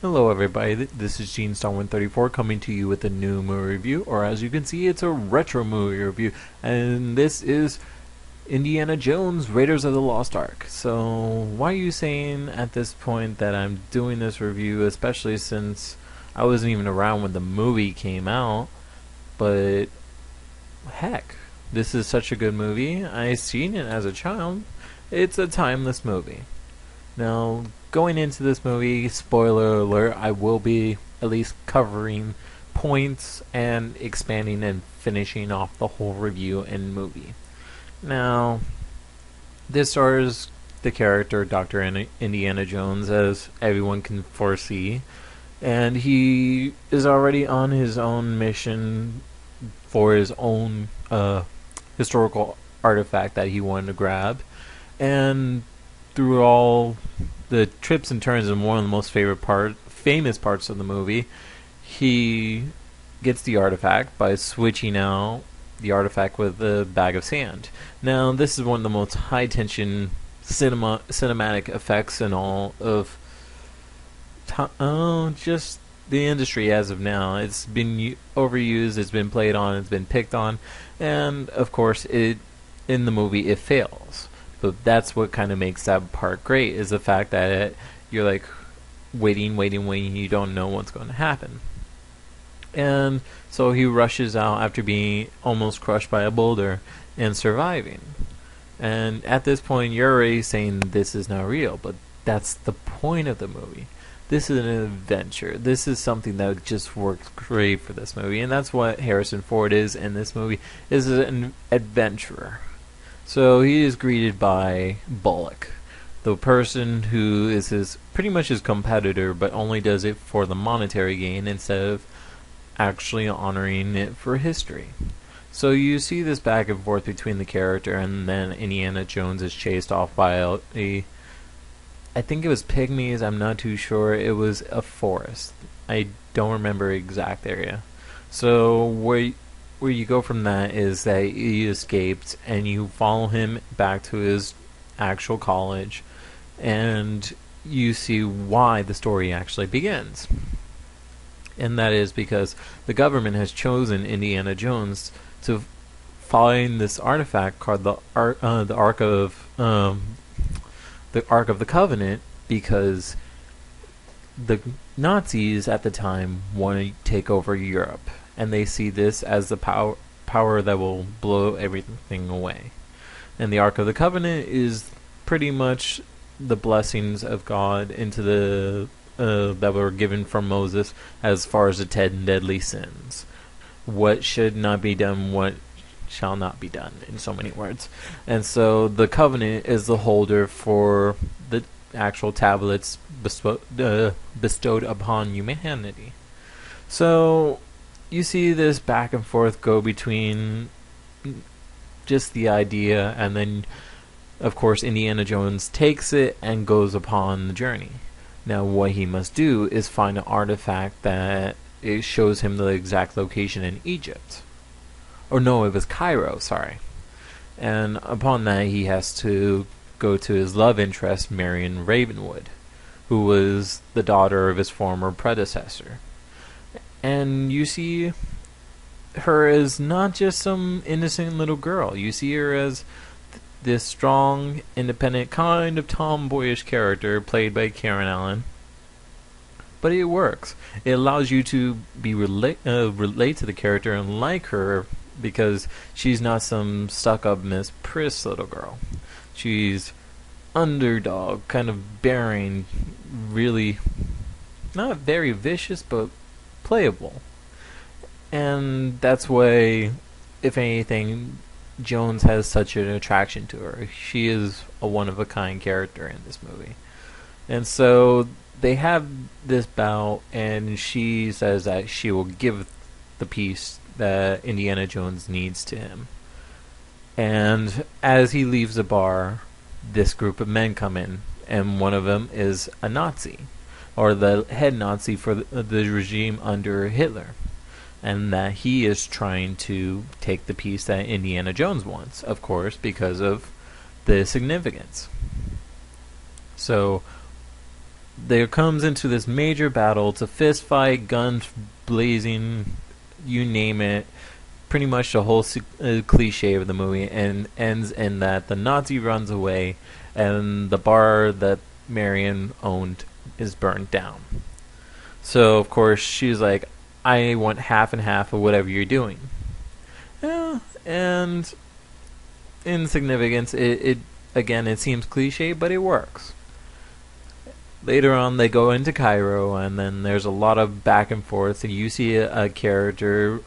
Hello everybody, this is Gene Star 134 coming to you with a new movie review, or as you can see, it's a retro movie review, and this is Indiana Jones Raiders of the Lost Ark. So why are you saying at this point that I'm doing this review, especially since I wasn't even around when the movie came out? But heck, this is such a good movie. I seen it as a child. It's a timeless movie. Now, going into this movie, spoiler alert, I will be at least covering points and expanding and finishing off the whole review and movie. Now, this stars the character Dr. Indiana Jones, as everyone can foresee, and he is already on his own mission for his own historical artifact that he wanted to grab, and through all the trips and turns in one of the most famous parts of the movie, he gets the artifact by switching out the artifact with a bag of sand. Now, this is one of the most high-tension cinematic effects in all of just the industry as of now. It's been overused, it's been played on, it's been picked on, and of course, in the movie, it fails. But that's what kind of makes that part great, is the fact that you're like waiting, you don't know what's going to happen. And so he rushes out after being almost crushed by a boulder and surviving. And at this point, you're already saying this is not real, but that's the point of the movie. This is an adventure. This is something that just works great for this movie, and that's what Harrison Ford is in this movie, is an adventurer. So he is greeted by Bullock, the person who is pretty much his competitor, but only does it for the monetary gain instead of actually honoring it for history. So you see this back and forth between the character, and then Indiana Jones is chased off by I think it was pygmies, I'm not too sure. It was a forest. I don't remember exact area. So where you go from that is that he escaped, and you follow him back to his actual college, and you see why the story actually begins. And that is because the government has chosen Indiana Jones to find this artifact called the Ark of the Covenant, because the Nazis at the time want to take over Europe, and they see this as the power that will blow everything away. And the Ark of the Covenant is pretty much the blessings of God into the that were given from Moses as far as the 10 deadly sins. What should not be done, what shall not be done, in so many words. And so the Covenant is the holder for the actual tablets bestowed upon humanity. So you see this back and forth go between just the idea, and then of course Indiana Jones takes it and goes upon the journey. Now what he must do is find an artifact that it shows him the exact location in Egypt. Or no, it was Cairo, sorry. And upon that he has to go to his love interest, Marion Ravenwood, who was the daughter of his former predecessor. And you see her as not just some innocent little girl. You see her as this strong, independent, kind of tomboyish character played by Karen Allen. But it works. It allows you to relate to the character and like her, because she's not some stuck-up Miss Priss little girl. She's underdog, kind of bearing, really not very vicious, but playable. And that's why, if anything, Jones has such an attraction to her. She is a one-of-a-kind character in this movie. And so they have this bout, and she says that she will give the piece that Indiana Jones needs to him. And as he leaves the bar, this group of men come in, and one of them is a Nazi, or the head Nazi for the regime under Hitler. And that he is trying to take the piece that Indiana Jones wants, of course, because of the significance. So there comes into this major battle. It's a fist fight, guns blazing, you name it. Pretty much the whole cliche of the movie, and ends in that the Nazi runs away, and the bar that Marion owned is burned down. So of course she's like, I want half and half of whatever you're doing. Yeah, and in significance, it again, it seems cliche, but it works. Later on, they go into Cairo, and then there's a lot of back and forth. And you see a character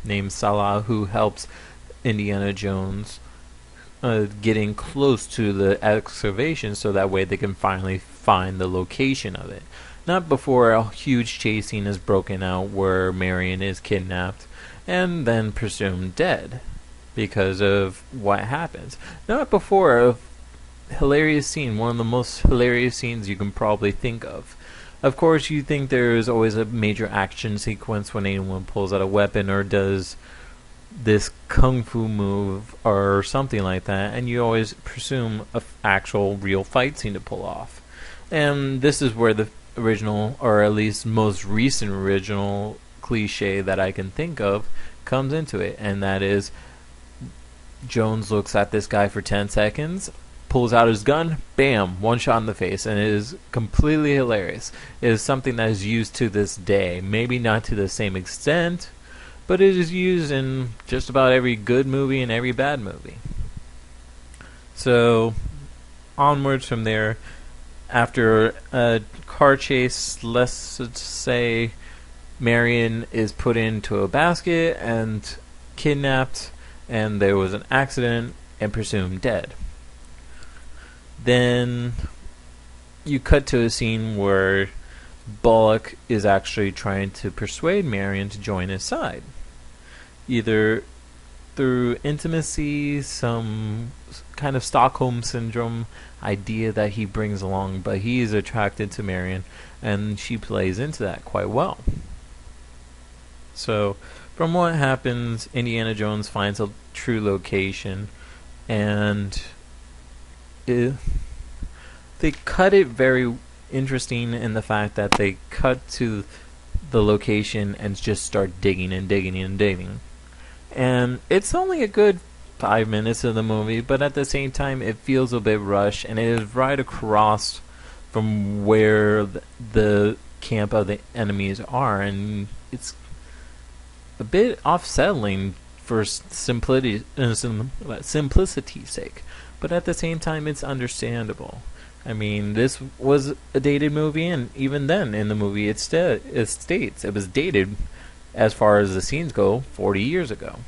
named Salah who helps Indiana Jones getting close to the excavation, so that way they can finally find the location of it. Not before a huge chase scene is broken out where Marion is kidnapped and then presumed dead because of what happens. Not before a hilarious scene, one of the most hilarious scenes you can probably think of. Of course, you think there is always a major action sequence when anyone pulls out a weapon or does this kung fu move or something like that, and you always presume an actual real fight scene to pull off. And this is where the original, or at least most recent original cliche that I can think of comes into it, and that is Jones looks at this guy for 10 seconds, pulls out his gun, bam, one shot in the face, and it is completely hilarious. It is something that is used to this day, maybe not to the same extent, but it is used in just about every good movie and every bad movie. So, onwards from there, after a car chase, let's say Marion is put into a basket and kidnapped, and there was an accident and presumed dead. Then you cut to a scene where Bullock is actually trying to persuade Marion to join his side. Either through intimacy, some kind of Stockholm Syndrome idea that he brings along, but he is attracted to Marion, and she plays into that quite well. So, from what happens, Indiana Jones finds a true location, and they cut it very interesting in the fact that they cut to the location and just start digging and digging and digging. And it's only a good 5 minutes of the movie, but at the same time it feels a bit rushed, and it is right across from where the camp of the enemies are, and it's a bit off-settling for simplicity's sake, but at the same time it's understandable. I mean, this was a dated movie, and even then in the movie it states it was dated as far as the scenes go 40 years ago.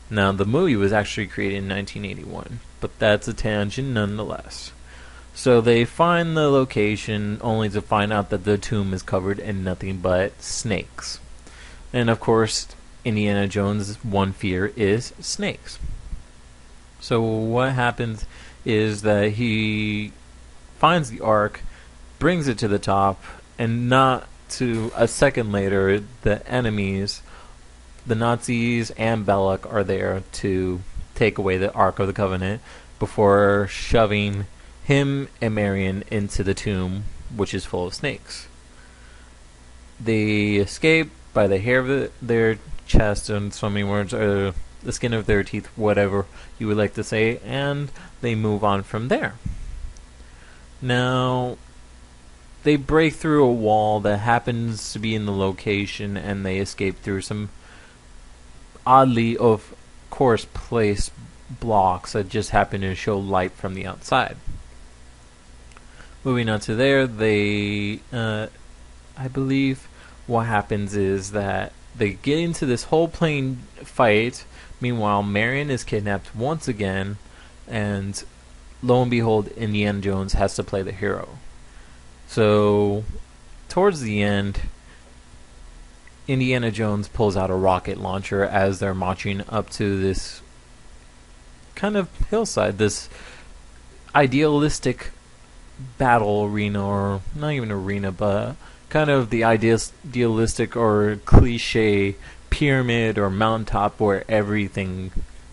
Now, the movie was actually created in 1981, but that's a tangent nonetheless. So they find the location only to find out that the tomb is covered in nothing but snakes. And of course, Indiana Jones' one fear is snakes. So what happens is that he finds the Ark, brings it to the top, and not to a second later, the enemies, the Nazis and Belloc, are there to take away the Ark of the Covenant before shoving him and Marion into the tomb, which is full of snakes. They escape by the hair of their chest, and so many words, or the skin of their teeth, whatever you would like to say, and they move on from there. Now, they break through a wall that happens to be in the location, and they escape through some oddly, of course, placed blocks that just happen to show light from the outside. Moving on to there, they, I believe what happens is that they get into this whole plane fight. Meanwhile, Marion is kidnapped once again, and lo and behold, Indiana Jones has to play the hero. So, towards the end, Indiana Jones pulls out a rocket launcher as they're marching up to this kind of hillside, this idealistic battle arena, or not even arena, but kind of the idealistic or cliche pyramid or mountaintop where everything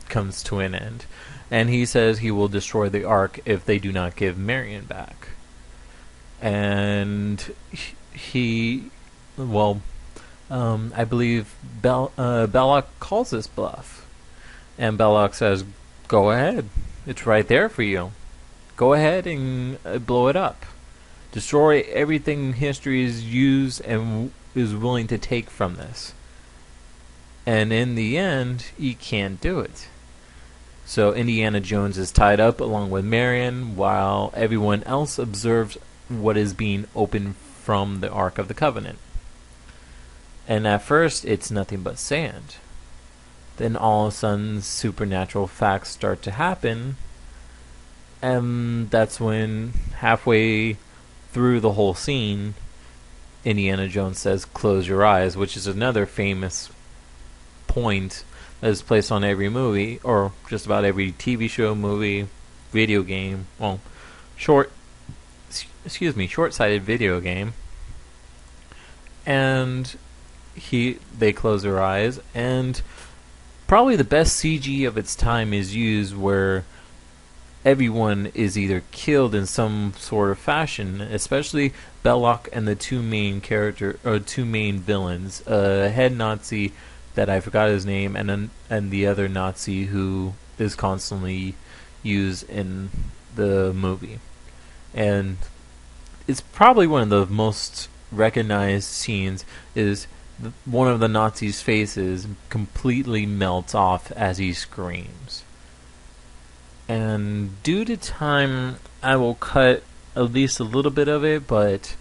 comes to an end. And he says he will destroy the Ark if they do not give Marion back. and he, well, I believe Belloc calls this bluff, and Belloc says, "Go ahead, it's right there for you. Go ahead and blow it up. Destroy everything history is used and is willing to take from this." And in the end, he can't do it. So Indiana Jones is tied up along with Marion, while everyone else observes what is being opened from the Ark of the Covenant. And at first, it's nothing but sand. Then all of a sudden, supernatural facts start to happen, and that's when, halfway through the whole scene, Indiana Jones says, "Close your eyes," which is another famous point that is placed on every movie, or just about every TV show, movie, video game, well, short-sighted video game. And they close their eyes, and probably the best CG of its time is used where everyone is either killed in some sort of fashion, especially Belloc and the two main villains, a head Nazi that I forgot his name, and the other Nazi who is constantly used in the movie. And it's probably one of the most recognized scenes is one of the Nazis' faces completely melts off as he screams. And due to time, I will cut at least a little bit of it, but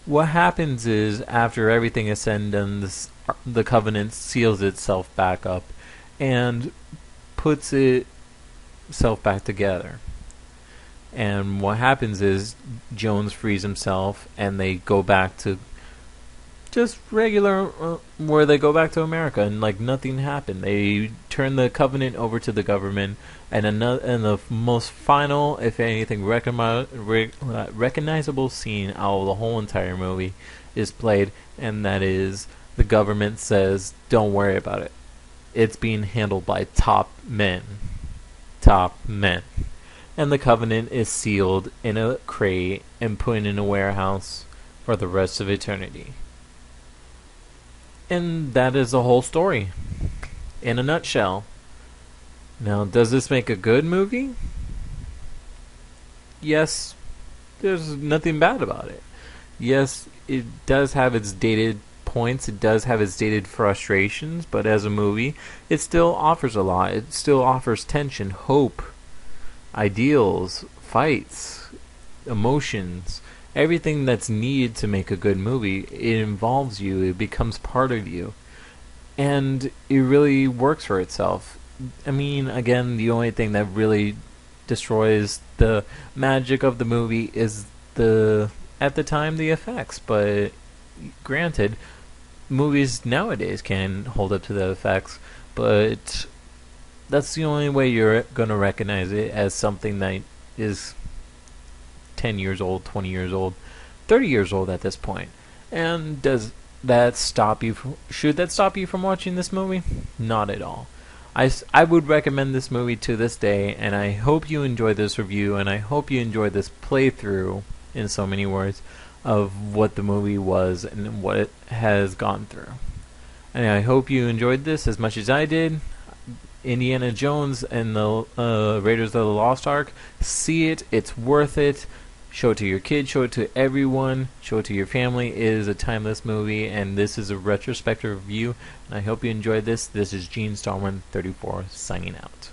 what happens is, after everything is said and done, the Covenant seals itself back up and puts itself back together. And what happens is, Jones frees himself, and they go back to just regular, where they go back to America, and like nothing happened. They turn the Covenant over to the government, and the most final, if anything, recognizable scene out of the whole entire movie is played, and that is, the government says, "Don't worry about it. It's being handled by top men." Top men. And the Covenant is sealed in a crate and put in a warehouse for the rest of eternity. And that is the whole story, in a nutshell. Now, does this make a good movie? Yes, there's nothing bad about it. Yes, it does have its dated points, it does have its dated frustrations, but as a movie, it still offers a lot. It still offers tension, hope, ideals, fights, emotions, everything that's needed to make a good movie. It involves you, it becomes part of you, and it really works for itself. I mean, again, the only thing that really destroys the magic of the movie is at the time, the effects. But granted, movies nowadays can hold up to the effects, but that's the only way you're going to recognize it as something that is 10 years old, 20 years old, 30 years old at this point. And does that stop you should that stop you from watching this movie? Not at all. I would recommend this movie to this day, and I hope you enjoy this review, and I hope you enjoy this playthrough, in so many words, of what the movie was and what it has gone through. And I hope you enjoyed this as much as I did. Indiana Jones and the Raiders of the Lost Ark. See it. It's worth it. Show it to your kids. Show it to everyone. Show it to your family. It is a timeless movie, and this is a retrospective review. And I hope you enjoyed this. This is Gene Starman 34 signing out.